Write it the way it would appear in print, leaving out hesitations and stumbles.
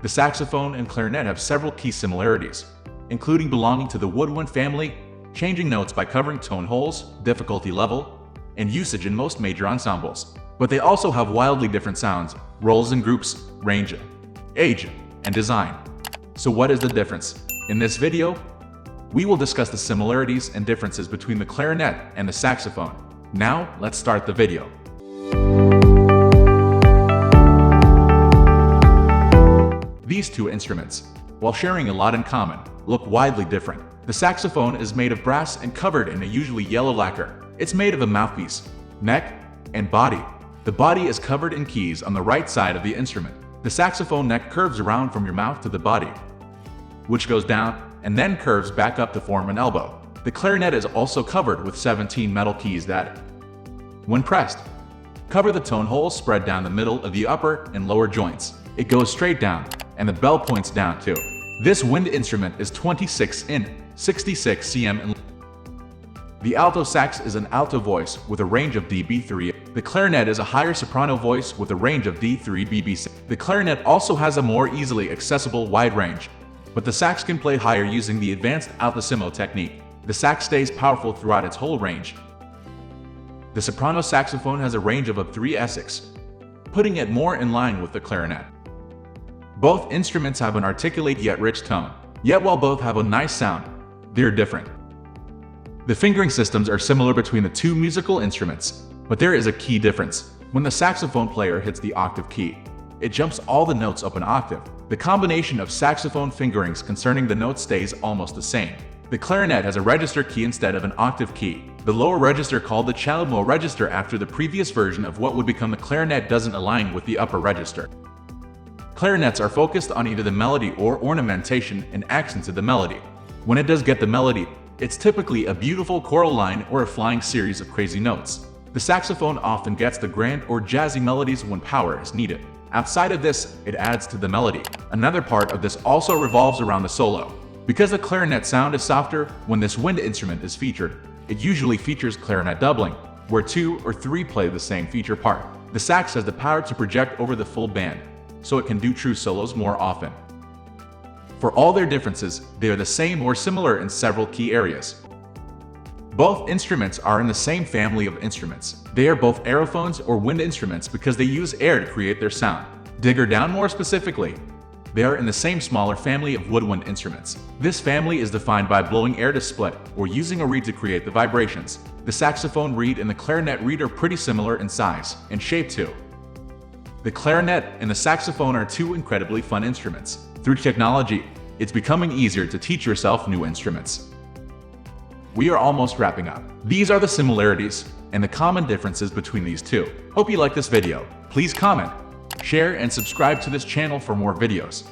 The saxophone and clarinet have several key similarities, including belonging to the woodwind family, changing notes by covering tone holes, difficulty level, and usage in most major ensembles. But they also have wildly different sounds, roles in groups, range, age, and design. So what is the difference? In this video, we will discuss the similarities and differences between the clarinet and the saxophone. Now, let's start the video. These two instruments, while sharing a lot in common, look widely different. The saxophone is made of brass and covered in a usually yellow lacquer. It's made of a mouthpiece, neck, and body. The body is covered in keys on the right side of the instrument. The saxophone neck curves around from your mouth to the body, which goes down and then curves back up to form an elbow. The clarinet is also covered with 17 metal keys that, when pressed, cover the tone holes spread down the middle of the upper and lower joints. It goes straight down, and the bell points down too. This wind instrument is 26 in, 66 cm in. The alto sax is an alto voice with a range of dB3. The clarinet is a higher soprano voice with a range of D3 dB6. The clarinet also has a more easily accessible wide range, but the sax can play higher using the advanced altissimo technique. The sax stays powerful throughout its whole range. The soprano saxophone has a range of up 3/6, putting it more in line with the clarinet. Both instruments have an articulate yet rich tone, yet while both have a nice sound, they're different. The fingering systems are similar between the two musical instruments, but there is a key difference. When the saxophone player hits the octave key, it jumps all the notes up an octave. The combination of saxophone fingerings concerning the notes stays almost the same. The clarinet has a register key instead of an octave key. The lower register, called the chalumeau register after the previous version of what would become the clarinet, doesn't align with the upper register. Clarinets are focused on either the melody or ornamentation and accents of the melody. When it does get the melody, it's typically a beautiful choral line or a flying series of crazy notes. The saxophone often gets the grand or jazzy melodies when power is needed. Outside of this, it adds to the melody. Another part of this also revolves around the solo. Because the clarinet sound is softer, when this wind instrument is featured, it usually features clarinet doubling, where 2 or 3 play the same feature part. The sax has the power to project over the full band, so it can do true solos more often. For all their differences, they are the same or similar in several key areas. Both instruments are in the same family of instruments. They are both aerophones or wind instruments because they use air to create their sound. Digger down more specifically, they are in the same smaller family of woodwind instruments. This family is defined by blowing air to split or using a reed to create the vibrations. The saxophone reed and the clarinet reed are pretty similar in size and shape too. The clarinet and the saxophone are two incredibly fun instruments. Through technology, it's becoming easier to teach yourself new instruments. We are almost wrapping up. These are the similarities and the common differences between these two. Hope you like this video. Please comment, share, and subscribe to this channel for more videos.